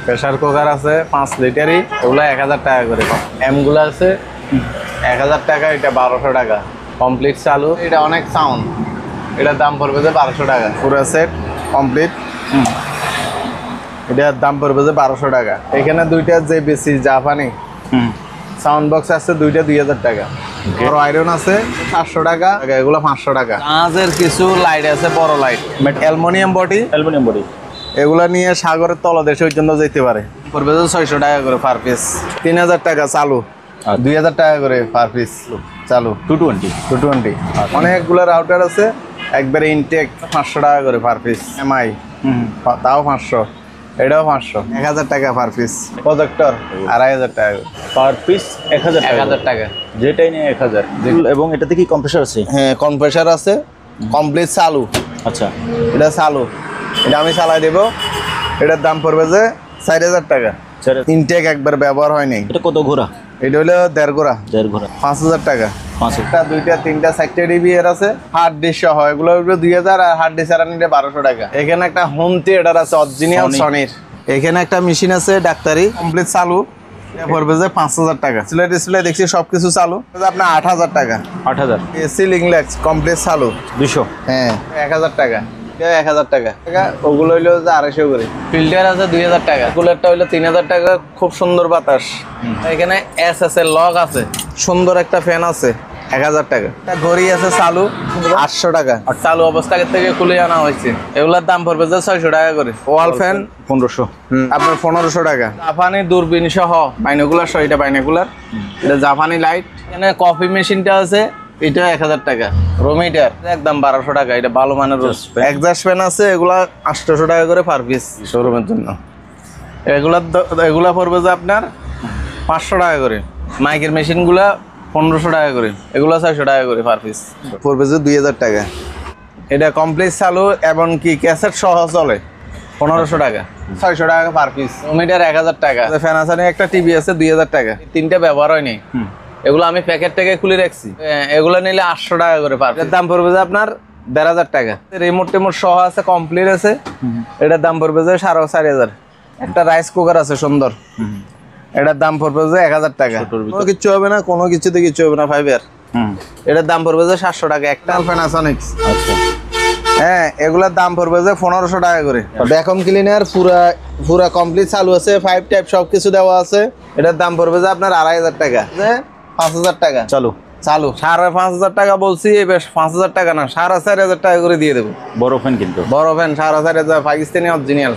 Pressure cooker আছে 5 লিটারই, এগুলো 1000 টাকা করে। এমগুলো আছে 1000 টাকা, এটা 1200 টাকা। কমপ্লিট চালু, এটা অনেক সাউন্ড, এটার দাম পড়বে যে 1200 টাকা। পুরো সেট কমপ্লিট, এটার দাম পড়বে যে 1200 টাকা। এখানে দুইটা যে বেশি জাপানি সাউন্ড বক্স আছে, দুইটা 2000 টাকা। বড় আয়রন আছে 700 টাকা, এগুলো 500 টাকা। কাঁচের কিছু লাইট আছে, বড় লাইট, অ্যালুমিনিয়াম বডি, এগুলা নিয়ে সাগরের তলদেশে পর্যন্ত যেতে পারে। পড়বে যে 600 টাকা করে পার পিস। 3000 টাকা চালু, 2000 টাকা করে পার পিস চালু। 220 অনেকগুলো রাউটার আছে, একবারে ইনটেক 500 টাকা করে পার পিস। এমআই তাও 500, এটাও 500। 1000 টাকা পার পিস। প্রজেক্টর 2500 টাকা পার পিস। 1000 টাকা, যেটাই নিয়ে 1000। এবং এটাতে কি কম্প্রেসার আছে? হ্যাঁ, কম্প্রেসার আছে, কমপ্লিট চালু। আচ্ছা, এটা চালু, এটা আমি চালাই দেবো। এটার দাম পড়বে যে 4000 টাকা। ইনটেক একবার ব্যবহার হয়নি। এটা কত ঘোড়া? এটা হলো 1.5 ঘোড়া। 1.5 ঘোড়া 5000 টাকা। 500 দুইটা 3টা 4টা ডিবি এর আছে, হার্ড ডিস্ক সহ। এগুলো 2000, আর হার্ড ডিস্ক ছাড়া নিলে 1200 টাকা। এখানে একটা হোম থিয়েটার আছে অরিজিনাল সনির। এখানে একটা মেশিন আছে ডাক্তারি, কমপ্লিট চালু, পড়বে যে 5000 টাকা। ডিসপ্লে দেখছি সবকিছু চালু, আপনার 8000 টাকা। 8000। এসি লিংলেক্স কমপ্লিট চালু 200। হ্যাঁ, 1000 টাকা। 1000 টাকা। ওগুলো হইলো যে 250 করে। ফিল্টার আছে 2000 টাকা। কুলারটা হইলো 3000 টাকা। খুব সুন্দর বাতাস। এখানে এস আছে, লক আছে, সুন্দর একটা ফ্যান আছে 1000 টাকা। ঘড়ি আছে চালু 800 টাকা। আর চালু অবস্থা থেকে খুলে আনা হয়েছে, এগুলোর দাম পড়বে যে 600 টাকা করে। ওয়াল ফ্যান 1500। আপনার 1500 টাকা। জাপানি দূরবীন সহ বাইনোকুলার সহ, এটা বাইনোকুলার, এটা জাপানি লাইট। এখানে কফি মেশিনটা আছে, এটা 1000 টাকা। রোমিটার একদম 1200 টাকা, এটা ভালো মানের। এক্সাস্ট ফ্যান আছে, এগুলা 800 টাকা করে পার পিস শোরুমের জন্য। এগুলা পড়বে যে আপনার 500 টাকা করে। মাইকের মেশিনগুলা 1500 টাকা করে, এগুলো 600 টাকা করে পার পিস। পড়বে যে 2000 টাকা। এটা কমপ্লিট চালু, এমনকি ক্যাসেট সহ চলে 1500 টাকা। 600 টাকা পার পিস। রোমিটার 1000 টাকা। ফ্যান আছে, একটা টিভি আছে 2000 টাকা। 3টা ব্যবহার হয়নি, এগুলো আমি প্যাকেট থেকে খুলে রাখছি। এগুলো নিলে 800 টাকা করে পার। এর দাম পড়বে যে আপনার 1500 টাকা। রিমোট টিমোট সহ আছে, কমপ্লিট আছে, এটার দাম পড়বে যে 4500। একটা রাইস কুকার আছে সুন্দর, এটার দাম পড়বে যে 1000 টাকা। কোনো কিছু হবে না, কোনো কিছুতে কিছু হবে না, ফাইবার। এটার দাম পড়বে যে 700 টাকা। একটা প্যানাসনিক্স। আচ্ছা, হ্যাঁ, এগুলোর দাম পড়বে যে 1500 টাকা করে। ভ্যাকুয়াম ক্লিনার পুরা কমপ্লিট চালু আছে, 5 টাইপ সবকিছু দেওয়া আছে। এটার দাম পড়বে যে আপনার 2500 টাকা। 5000 টাকা চালু 5500 টাকা বলছি, বেশ 5000 টাকা না, 4500 টাকা করে দিয়ে দেবো। বড় ফ্যান, কিন্তু বড় ফ্যান 4500, পাকিস্তানি অরিজিনাল।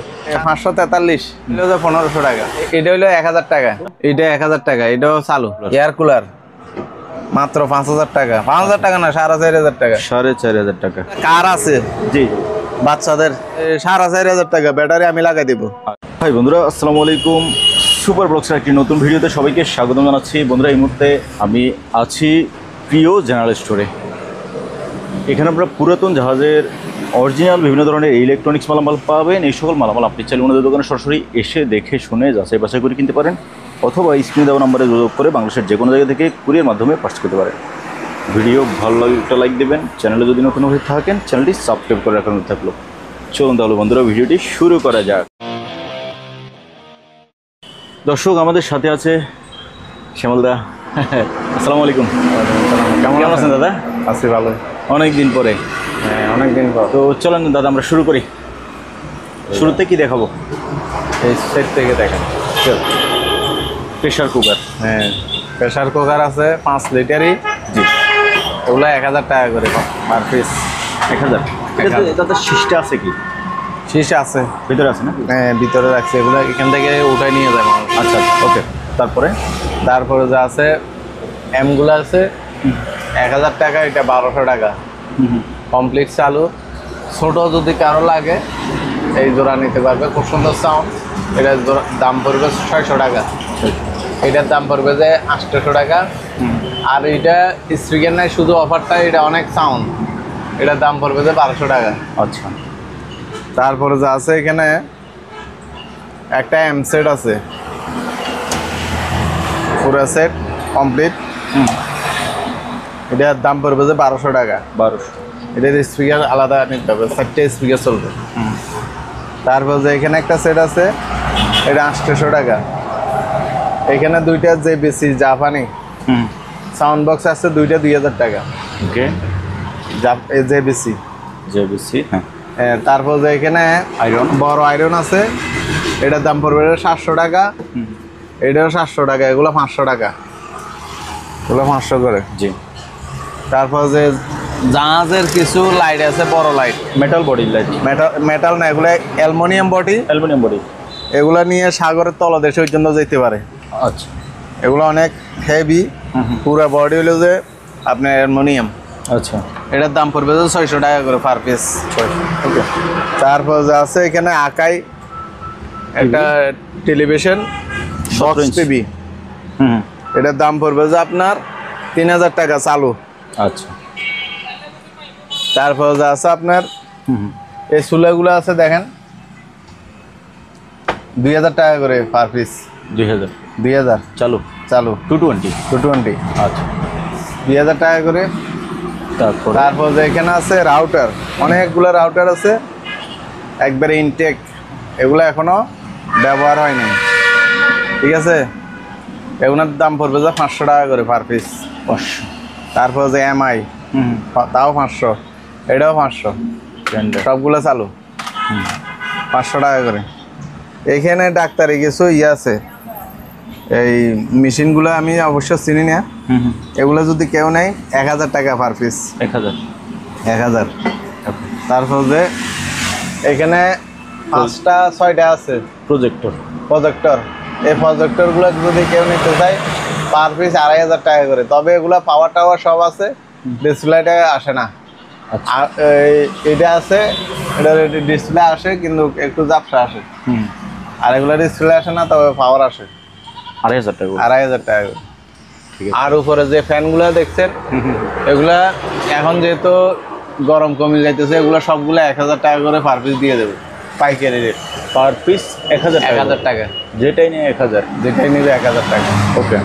543, এটা হলো 1500 টাকা। এটা হলো 1000 টাকা। এটা 1000 টাকা, এটাও চালু। এয়ার কুলার মাত্র 5000 টাকা। 5000 টাকা না, 4500 টাকা। 4500 টাকা। কার আছে জি, বাচ্চাদের 4500 টাকা। ব্যাটারি আমি লাগাই দেবো। ভাই বন্ধুরা, আসসালামু আলাইকুম। সুপার ব্লগসের একটি নতুন ভিডিওতে সবাইকে স্বাগত জানাচ্ছি। বন্ধুরা, এই মুহূর্তে আমি আছি প্রিয় জেনারেল স্টোরে। এখানে আপনারা পুরাতন জাহাজের অরিজিনাল বিভিন্ন ধরনের ইলেকট্রনিক্স মালামাল পাবেন। এই সকল মালামাল আপনি চাইলে ওনাদের দোকানে সরাসরি এসে দেখে শুনে যাচাই বাছাই করে কিনতে পারেন, অথবা স্ক্রিনে দেওয়া নাম্বারে যোগাযোগ করে বাংলাদেশের যে কোনো জায়গা থেকে কুরিয়ার মাধ্যমে পার্চেস করতে পারেন। ভিডিও ভালো লাগলে একটা লাইক দেবেন। চ্যানেলে যদি নতুন হয়ে থাকেন, চ্যানেলটি সাবস্ক্রাইব করে রাখার মধ্যে থাকলো। চলুন তাহলে বন্ধুরা, ভিডিওটি শুরু করা যাক। দর্শক, আমাদের সাথে আছে শ্যামলদা। আসসালামু আলাইকুম। কেমন আছেন দাদা? আছি ভালো। অনেক দিন পরে। হ্যাঁ, অনেক দিন পর। তো চলেন দাদা, আমরা শুরু করি। শুরুতে কি দেখাবো? এই সেট থেকে দেখেন। Pressure cooker. হ্যাঁ, প্রেসার কুকার আছে 5 লিটারই। জি, ওগুলো 1000 টাকা করে পার পিস। 1000। দাদা শীষটা আছে কি? শীষ আছে, ভিতরে আছে না? হ্যাঁ, ভিতরে রাখছে। এগুলো এখান থেকে উঠাই নিয়ে যায় মানুষ। আচ্ছা, ওকে। তারপরে যা আছে, এমগুলো আছে 1000 টাকা, এটা 1200 টাকা। কমপ্লিট চালু। ছোট যদি কারো লাগে এই জোড়া নিতে পারবে, খুব সুন্দর সাউন্ড। এটার দাম পড়বে 600 টাকা। এটার দাম পড়বে যে 800 টাকা। আর এটা স্পিকার নাই, শুধু অফারটা, এটা অনেক সাউন্ড, এটার দাম পড়বে যে 1200 টাকা। আচ্ছা, তারপরে যা আছে, এখানে একটা এম সেট আছে, পুরো সেট কমপ্লিট। এটার দাম পড়বে যে 1200 টাকা। 1200। এটার স্পিকার আলাদা নিতে হবে, 4টে স্পিকার চলবে। তারপর যে এখানে একটা সেট আছে, এটা 800 টাকা। এখানে দুইটা JBC জাপানি সাউন্ড বক্স আছে, দুইটা 2000 টাকা। ওকে, JBC। হ্যাঁ। তারপর যে এখানে আয়রন, বড় আয়রন আছে, এটার দাম পড়বে 700 টাকা। এটাও 700 টাকা, এগুলো 500 টাকা, এগুলো 500 করে। জি। তারপর যে জাহাজের কিছু লাইট আছে, বড় light, metal body light. Metal না, এগুলো অ্যালুমিনিয়াম বডি। এগুলা নিয়ে সাগরের তলদেশে পর্যন্ত যেতে পারে। আচ্ছা, এগুলো অনেক হেভি, পুরো বডি হলো যে আপনার অ্যালুমিনিয়াম। আচ্ছা, এটার দাম পড়বে 600 টাকা করে পার পিস। ওকে। তারপর যে আছে এখানে আকাই একটা টেলিভিশন বক্স টিভি, এটার দাম পড়বে যে আপনার 3000 টাকা চালু। আচ্ছা। তারপর যে আছে আপনার এই চুলাগুলো আছে, দেখেন 2000 টাকা করে পার পিস। 2000 চালু 220। আচ্ছা, 2000 টাকা করে। তারপর যে এখানে আছে রাউটার, অনেকগুলো রাউটার আছে একবারে ইনটেক, এগুলো এখনো ব্যবহার হয়নি, ঠিক আছে। এগুলোর দাম পড়বে যে 500 টাকা করে পার পিস। তারপর যে MI, তাও 500, এটাও 500, সবগুলো চালু 500 টাকা করে। এখানে ডাক্তারি কিছু আছে, এই মেশিনগুলো আমি অবশ্য চিনি না, এগুলো যদি কেউ নেয় 1000 টাকা পার পিস। 1000। তারপর যে এখানে 5টা 6টা আছে প্রজেক্টর। এই প্রজেক্টরগুলো যদি কেউ নিতে চায় পার পিস 2500 টাকা করে। তবে এগুলো পাওয়ার টাওয়ার সব আছে, ডিসপ্লেটা আসে না। আর এটা আছে, এটা ডিসপ্লে আসে কিন্তু একটু ঝাপসা আসে। আর এগুলো ডিসপ্লে আসে না, তবে পাওয়ার আসে 2500 টাকা করে। আর উপরে যে ফ্যানগুলো দেখছেন, এগুলা এখন যেহেতু গরম কমে যাইতেছে, এগুলো সবগুলো 1000 টাকা করে পার পিস দিয়ে দেবো, পাইকারি রেট। পার পিস 1000 টাকা, যেটাই নিয়ে 1000, যেটাই নিবে 1000 টাকা। ওকে।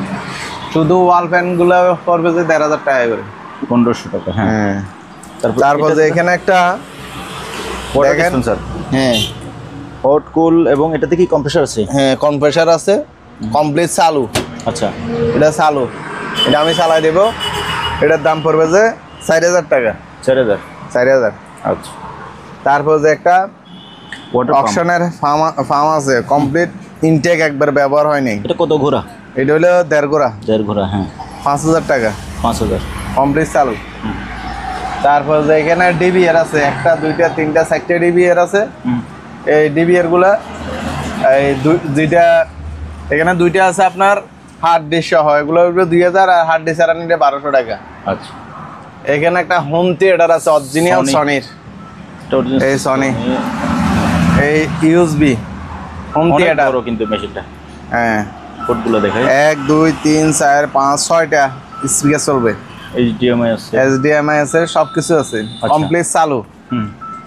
শুধু ওয়াল ফ্যানগুলো পড়বে যে 1500 টাকা করে, 1500 টাকা। হ্যাঁ। তারপর যে এখানে একটা দেখেন, হ্যাঁ হট কুল, এবং এটাতে কি কম্প্রেসার আছে? হ্যাঁ, কম্প্রেসার আছে, কমপ্লিট চালু। আচ্ছা, এটা চালু, এটা আমি চালাই দেবো। এটার দাম পড়বে যে 4000 টাকা। 4000। আচ্ছা। তারপর যে একটা অকশনের ফার্ম আছে, কমপ্লিট ইনটেক, একবার ব্যবহার হয়নি। এটা কত ঘোড়া? এটা হলো 1.5 ঘোড়া। হ্যাঁ, 5000 টাকা, 5000 কমপ্লিট চালু। তারপর যে এখানে ডিবিআর আছে, 1টা 2টা 3টা 4টে ডিবিআর আছে। এই ডিবিআর গুলা এই দুইটা, এখানে 2টা আছে আপনার হার্ড ডিস্ক সহ, এগুলো 2000, আর হার্ড ডিস্ক ছাড়া নিলে 1200 টাকা। আচ্ছা। এখানে একটা হোম থিয়েটার আছে, অরিজিনাল সনির, এই সনি, এই ইউএসবি হোম থিয়েটার কিন্তু মেশিনটা। হ্যাঁ, কোডগুলো দেখাই। 1 2 3 4 5 6টা স্পিকার চলবে, HDMI আছে, সবকিছু আছে, কমপ্লিট চালু।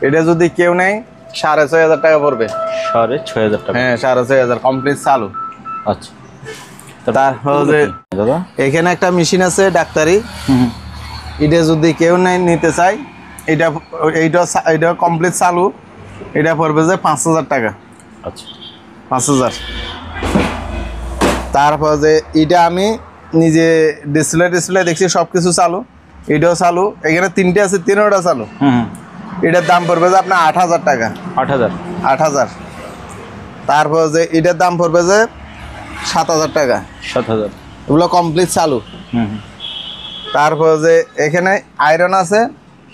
এটা যদি কেউ নেয় 6500 টাকা পড়বে। 6500 টাকা? হ্যাঁ, 6500, কমপ্লিট চালু। আচ্ছা। তারপর যে দাদা এখানে একটা মেশিন আছে ডাক্তারি, এটা যদি কেউ নিতে চায়, এটা কমপ্লিট চালু, এটা পড়বে যে 5000 টাকা। আচ্ছা, 5000। তারপর যে এটা আমি নিজে ডিসপ্লে দেখছি, সব কিছু চালু, এটাও চালু। এখানে 3টে আছে, 3টা চালু। এটার দাম পড়বে যে আপনার 8000 টাকা। 8000। তারপর যে এটার দাম পড়বে যে 7000 টাকা। 7000, এগুলো কমপ্লিট চালু। তারপর যে এখানে আয়রন আছে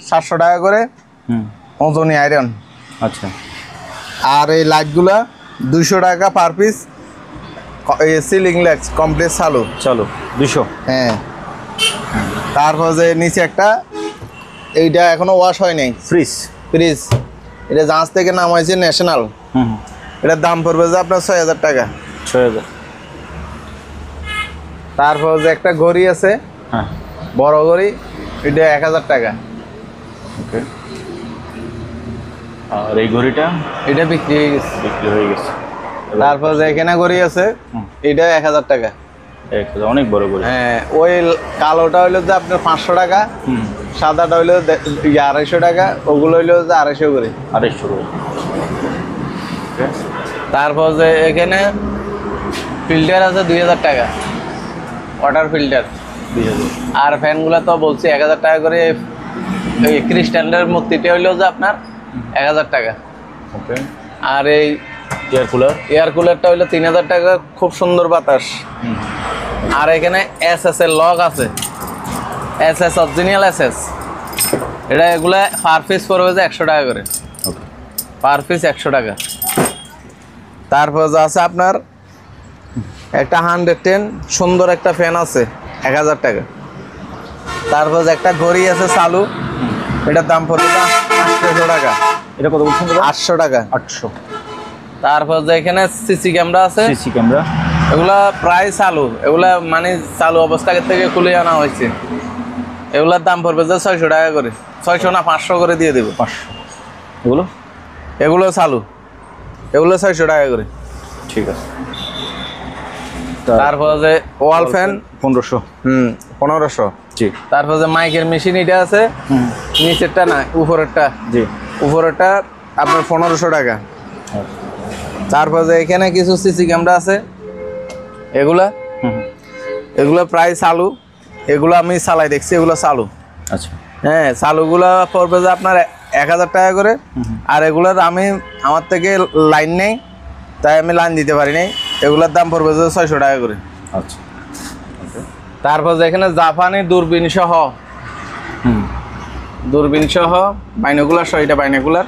700 টাকা করে, ওজনি আয়রন। আচ্ছা। আর এই লাইটগুলা 200 টাকা per piece, ceiling light complete চালু 200। হ্যাঁ। তারপর যে নিচে একটা, এইটা এখনো ওয়াশ হয় নাই, ফ্রিজ, এটা জাহাজ থেকে নাম হয়েছে ন্যাশনাল। এটার দাম পড়বে যে আপনার 6000 টাকা। 6000। তারপর যে একটা ঘড়ি আছে, বড় ঘড়ি, এটা 1000 টাকা। ওকে। আর এই ঘড়িটা? এটা বিক্রি হয়ে গেছে। তারপর যে এখানে ঘড়ি আছে, এটা 1000 টাকা। অনেক বড় ঘড়ি। হ্যাঁ, ওই কালোটা হইলো যে আপনার 500 টাকা, সাদাটা হইলো 250 টাকা, ওগুলো হইলো যে 250 করে। 250 করে। তারপর যে এখানে ফিল্টার আছে 2000 টাকা, ওয়াটার ফিল্টার। 2000। আর ফ্যানগুলো তো বলছি 1000 টাকা করে। এই ক্রিস্টানের মূর্তিটা হইলো যে আপনার 1000 টাকা। ওকে। আর এই এয়ার কুলারটা হইলো 3000 টাকা, খুব সুন্দর বাতাস। আর এখানে এসএস এর লক আছে, এসএস অরিজিনাল এসএস। এটা এগুলা পার পিস পড়বে যে 100 টাকা করে, ওকে। পার পিস 100 টাকা। তারপর যে আছে আপনার একটা 110 সুন্দর একটা ফ্যান আছে 1000 টাকা। তারপর যে একটা ঘড়ি আছে চালু, এটার দাম পড়বে 800 টাকা। এটা কত বলছেন? 800 টাকা। 800। তারপর যে এখানে সিসি ক্যামেরা আছে, সিসি ক্যামেরা। এগুলা প্রায় চালু, এগুলা মানে চালু অবস্থা থেকে খুলে আনা হয়েছে। এগুলার দাম পড়বে যে 600 টাকা করে, 600 না 500 করে দিয়ে দেবো। 500। এগুলো এগুলো চালু, এগুলো 600 টাকা করে। ঠিক আছে। তারপর যে ওয়াল ফ্যান 1500। 1500। জি। তারপর যে মাইকের মেশিন এটা আছে, নিচেরটা না উপরেরটা, জি। উপরেরটা আপনার 1500 টাকা। তারপর যে এখানে কিছু সিসি ক্যামেরা আছে, এগুলা এগুলো প্রায় চালু, এগুলো আমি চালাই দেখছি, এগুলো চালু। আচ্ছা। হ্যাঁ, চালুগুলো পড়বে যে আপনার 1000 টাকা করে। আর এগুলোর আমি আমার থেকে লাইন নেই, তাই আমি লাইন দিতে পারি নাই, এগুলোর দাম পড়বে যে 600 টাকা করে। আচ্ছা। তারপর যে এখানে জাপানি দূরবীন সহ, দূরবীন সহ বাইনোকুলার সহ, এটা বাইনোকুলার,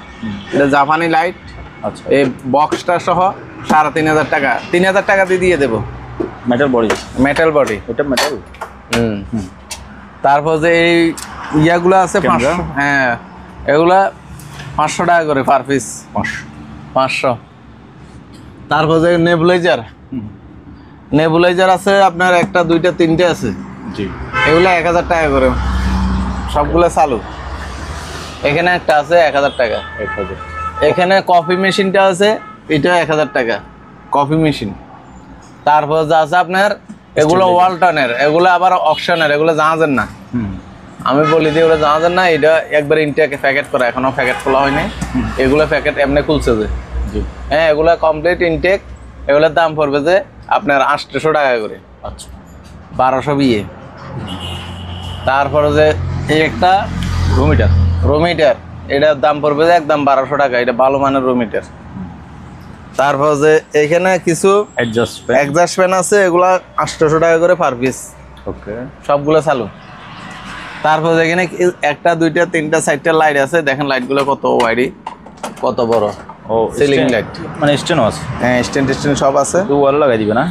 এটা জাপানি লাইট। আচ্ছা। এই বক্সটা সহ 3500 টাকা, 3000 টাকা দিয়ে দেবো। Metal body. মেটাল বডি, এটা মেটাল। তারপর যে এই ইয়াগুলো আছে 500, হ্যাঁ এগুলা 500 টাকা করে পার পিস। 500। তারপর যে নেবুলাইজার, নেবুলাইজার আছে আপনার একটা, দুইটা, তিনটে আছে। জি। এগুলো 1000 টাকা করে, সবগুলো চালু। এখানে একটা আছে 1000 টাকা। 1000। এখানে কফি মেশিনটা আছে, এটা 1000 টাকা কফি মেশিন। তারপর যা আছে আপনার এগুলো ওয়ালটনের, এগুলো আবার অকশনের, এগুলো জাহাজের না। আমি বলি যে এগুলো জাহাজের না, এটা একবার ইনটেকে প্যাকেট করা, এখনো প্যাকেট খোলা হয়নি। এগুলো প্যাকেট এমনি খুলছে যে। হ্যাঁ, এগুলো কমপ্লিট ইনটেক। এগুলোর দাম পড়বে যে আপনার 800 টাকা করে। আচ্ছা। 1200 বিয়ে। তারপরে যে এই একটা রুমিটার, এটার দাম পড়বে যে একদম 1200 টাকা, এটা ভালো মানের রুমিটার। তারপর যে এখানে কিছু অ্যাডজাস্ট ফ্যান আছে, এগুলা 800 টাকা করে পার পিস। ওকে। সবগুলো চালু। তারপর এখানে একটা, দুইটা, তিনটা, 4টা লাইট আছে, দেখেন লাইটগুলো কত ওয়াইডি, কত বড়। ও, সিলিং লাইট, মানে স্ট্যান্ডও আছে। হ্যাঁ, স্ট্যান্ড সব আছে। তো ওয়াল লাগাই দিবে না?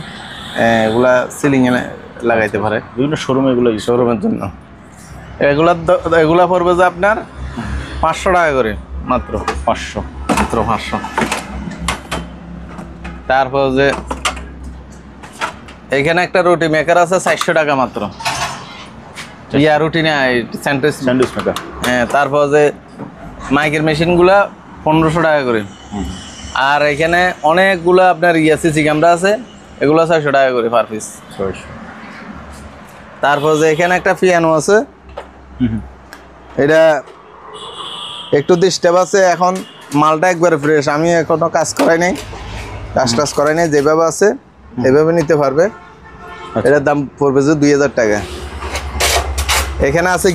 হ্যাঁ, এগুলা সিলিং এ লাগাইতে পারে, বিভিন্ন শোরুমে এগুলো শোরুমের জন্য। এগুলা পড়বে যে আপনার 500 টাকা করে মাত্র। 500। তারপর যে এখানে একটা রুটি মেকার আছে 400 টাকা মাত্র। ইয়া রুটি না, স্যান্ডউইচ মেকার। হ্যাঁ, তারপর যে মাইকের মেশিনগুলা 1500 টাকা করে। আর এখানে অনেকগুলো আপনার সিসি ক্যামেরা আছে, এগুলো 600 টাকা করে পার পিস। তারপর যে এখানে একটা পিয়ানো আছে, এটা একটু ডিস্টার্ব আছে, এখন মালটা একবারে ফ্রেশ, আমি এখনো কাজ করাই নাই, কাজ করাই নাই, যেভাবে আছে এভাবে নিতে পারবে। এটার দাম পড়বে যে 2000 টাকা। এখানে আছে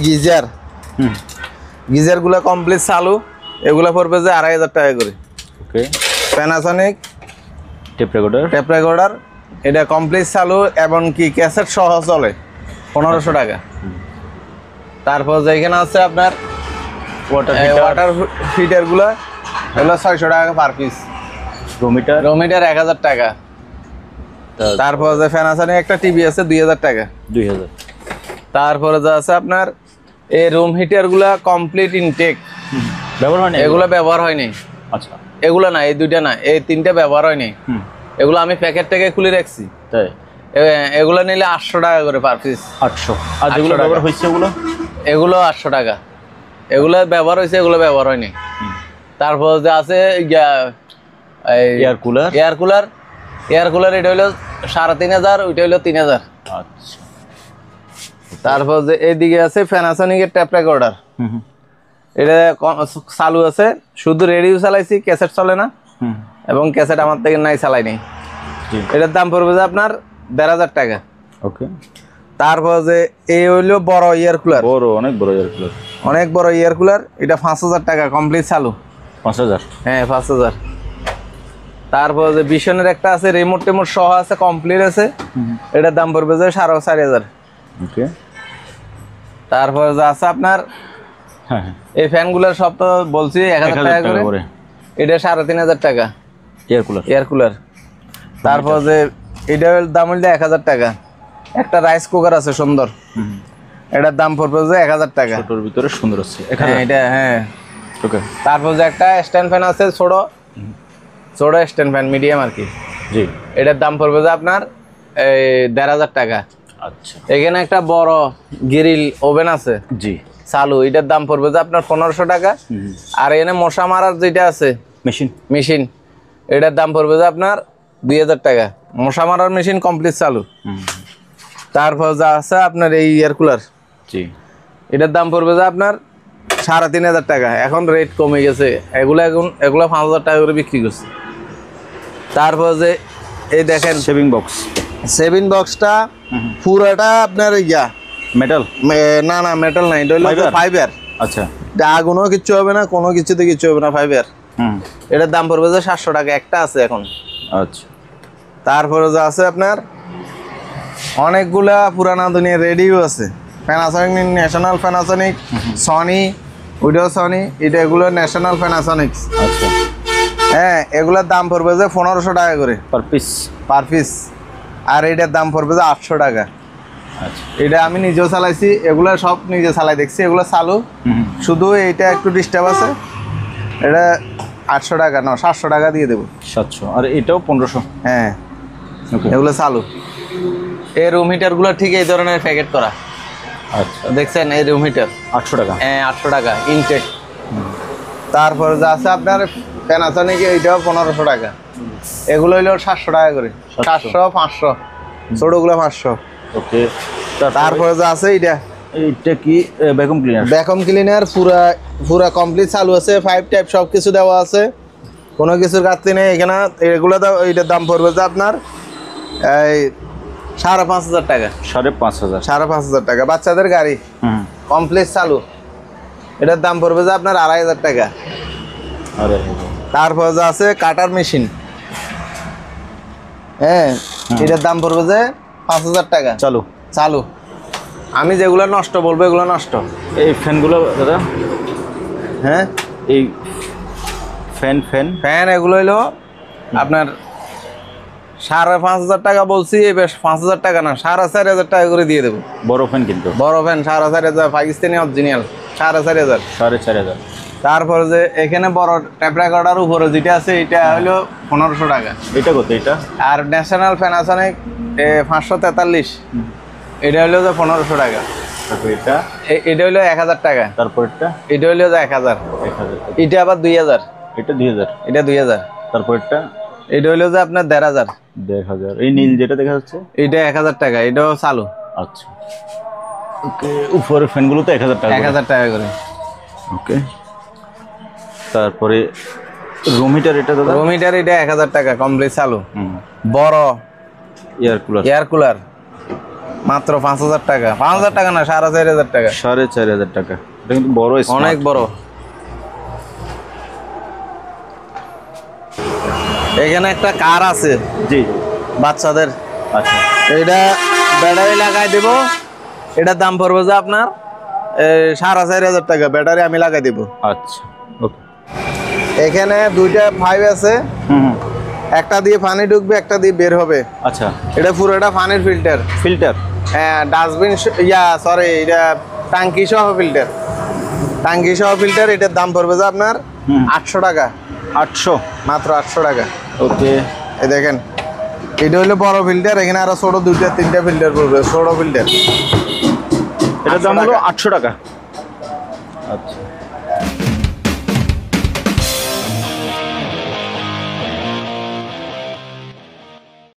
গিজারগুলো কমপ্লিট চালু, এগুলো পড়বে যে 2500 টাকা করে। ওকে। প্যানাসনিক টেপ রেকর্ডার, এটা কমপ্লিট চালু, এবং কি ক্যাসেট সহ চলে, 1500 টাকা। তারপর যে এখানে আছে আপনার ওয়াটার ফিটারগুলো, এগুলো 600 টাকা পার পিস। রোমিটার 1000 টাকা। তারপর যে প্যানাসনিক একটা টিভি আছে 2000 টাকা। 2000। তারপরে যা আছে আপনার এই রুম হিটারগুলা কমপ্লিট ইনটেক, ব্যবহার হয়নি, এগুলো ব্যবহার হয়নি। আচ্ছা। এগুলো না, এই দুইটা না, এই তিনটা ব্যবহার হয়নি। এগুলো আমি প্যাকেট থেকে খুলে রাখছি। তাই? এগুলো নিলে 800 টাকা করে পার পিস। 800। আর যেগুলো ব্যবহার হয়েছে এগুলো 800 টাকা। এগুলো ব্যবহার হয়েছে, এগুলো ব্যবহার হয়নি। তারপর যে আছে এয়ার কুলার, এটা হলো 3500, ওইটা হলো 3000। আচ্ছা। তারপর যে এইদিকে আছে প্যানাসনিকের ট্যাপ রেকর্ডার, এটা চালু আছে, শুধু রেডিও চালাইছি, ক্যাসেট চলে না। এবং ক্যাসেট আমার থেকে নাই চালাই নেই। জি এটার দাম পড়বে যে আপনার 1,500 টাকা। ওকে। তারপর যে এই হইলো বড় ইয়ার কুলার, অনেক বড় ইয়ার কুলার, অনেক বড় ইয়ার কুলার। এটা 5,000 টাকা কমপ্লিট চালু। 5,000? হ্যাঁ 5,000। তারপর যে বিশনের একটা আছে, রিমোট টেমোট সহ আছে, কমপ্লিট আছে। এটার দাম পড়বে যে 4,500। ওকে। তারপর যে আছে আপনার হ্যাঁ এই ফ্যানগুলোর সব তো বলছি 1,000 টাকা করে। এটা 3,500 টাকা ইয়ার কুলার। Air cooler. তারপর যে এটার দাম হইলে 1,000 টাকা। একটা রাইস কুকার আছে সুন্দর, এটার দাম পড়বে যে 1,000 টাকা। ছোটর ভিতরে সুন্দর আছে এটা, হ্যাঁ। ওকে। তারপর যে একটা স্ট্যান্ড ফ্যান আছে, ছোট স্ট্যান্ড ফ্যান, মিডিয়াম আর কি। জি। এটার দাম পড়বে যে আপনার 1,500 টাকা। আচ্ছা। এখানে একটা বড় গ্রিল ওভেন আছে জি চালু, এটার দাম পড়বে যে আপনার 1,500 টাকা। আর এখানে মশা মারার যেটা আছে মেশিন, এটার দাম পড়বে যে আপনার 2,000 টাকা। মশা মারার মেশিন কমপ্লিট চালু। তারপর যা আছে আপনার এই এয়ার কুলার, জি, এটার দাম পড়বে যে আপনার 3,500 টাকা। এখন রেট কমে গেছে, এগুলো 5,000 টাকা করে বিক্রি করছে। তারপর যে এই দেখেন সেভিং বক্সটা পুরোটা আপনার মেটাল? না মেটাল নাই, এটা হলো ফাইবার। আচ্ছা। আগুনও কিচ্ছু হবে না, কোনো কিছুতে কিচ্ছু হবে না, ফাইবার। এটার দাম পড়বে যে 700 টাকা। একটা আছে এখন। আচ্ছা। তারপরে যে আছে আপনার অনেকগুলা পুরানা দুনিয়া রেডিও আছে, প্যানাসনিক, ন্যাশনাল প্যানাসনিক, সনি, ওইটাও সনি, এগুলো ন্যাশনাল প্যানাসনিক। আচ্ছা। হ্যাঁ, এগুলোর দাম পড়বে যে 1,500 টাকা করে পার পিস। আর এটার দাম পড়বে যে 800 টাকা। আচ্ছা। এটা আমি নিজেও চালাইছি, এগুলো সব নিজে চালাই দেখছি, এগুলো চালু। শুধু এইটা একটু ডিস্টার্ব আছে, এটা 800 টাকা, না 700 টাকা দিয়ে দেবো। 700। আর এটাও 1500? হ্যাঁ, এগুলো চালু। এই রুম হিটারগুলো ঠিক এই ধরনের প্যাকেট করা। আচ্ছা। দেখছেন এই রুম হিটার 800 টাকা? হ্যাঁ 800 টাকা ইনটেক। তারপর যা আছে আপনার প্যানাসনিক, এইটাও 1,500 টাকা। এগুলো হইলো 700 টাকা করে। 700, 500, ছোটগুলো 500। ওকে। তারপরে যা আছে এইটা কি ভ্যাকুয়াম ক্লিনার পুরা কমপ্লিট চালু আছে, 5 টাইপ সব কিছু দেওয়া আছে, কোনো কিছুর ঘাটতি নেই এখানে। এগুলো এইটার দাম পড়বে যে আপনার এই 5,500 টাকা। 5,500 টাকা। বাচ্চাদের গাড়ি কমপ্লিট চালু, এটার দাম পড়বে যে আপনার 2,500 টাকা। তারপর যে আছে কাটার মেশিন, হ্যাঁ, এটার দাম পড়বে যে 5,000 টাকা চালু। আমি যেগুলো নষ্ট বলবো এগুলো নষ্ট। এই ফ্যানগুলো দাদা? হ্যাঁ, এই ফ্যান এগুলো হইলো আপনার 5,500 টাকা বলছি, এবার 5,000 টাকা না, 4,500 টাকা করে দিয়ে দেবো। বড় ফ্যান? কিন্তু বড় ফ্যান 4,500, পাকিস্তানি অরিজিনাল 4,500। 4,500। তারপরে যে এখানে বড় ট্যাপ রেকর্ডার উপরে যেটা আছে এটা হলো 1,500 টাকা। এটা কত? এটা আর ন্যাশনাল প্যানাসনিক 543, এটা হলো যে 1,500 টাকা। এটা হলো 1,000 টাকা। তারপরটা? এটা হলো যে 1,000। এটা আবার 2,000। এটা 2,000? এটা 2,000। তারপরটা? এটা হলো যে আপনার 1,500। 1,500। এই নীল যেটা দেখা যাচ্ছে এটা 1,000 টাকা, এটাও চালু। আচ্ছা। ওকে। উপরে ফ্যানগুলো তো 1,000 টাকা? 1,000 টাকা করে। ওকে। তারপরে রুম হিটার? এটা দাদা রুম হিটার এটা 1,000 টাকা কমপ্লিট চালু। বড় এয়ার কুলার মাত্র 5,000 টাকা। 5,000 টাকা না, 4,500 টাকা। 4,500 টাকা। এটা কিন্তু বড়, অনেক বড়। এখানে একটা কার আছে, জি, বাচ্চাদের। আচ্ছা। এটা ব্যাটারি লাগাই দেব, এটার দাম পড়বে যে আপনার 4,500 টাকা। ব্যাটারি আমি লাগাই দেব। আচ্ছা। ওকে। এখানে দুইটা পাইপ আছে, একটা দিয়ে পানি ঢুকবে, একটা দিয়ে বের হবে। আচ্ছা। এটা পুরোটা পানির ফিল্টার। হ্যাঁ, ডাস্টবিন, এটা টাঙ্কি সহ ফিল্টার। এটার দাম পড়বে যে আপনার 800 টাকা। 800? মাত্র 800 টাকা। ওকে। এই দেখেন, এটা হলো বড় ফিল্টার, এখানে আরো ছোট 2-3টা ফিল্টার পড়বে, ছোট ফিল্টার। এটার দাম হলো 800 টাকা। আচ্ছা।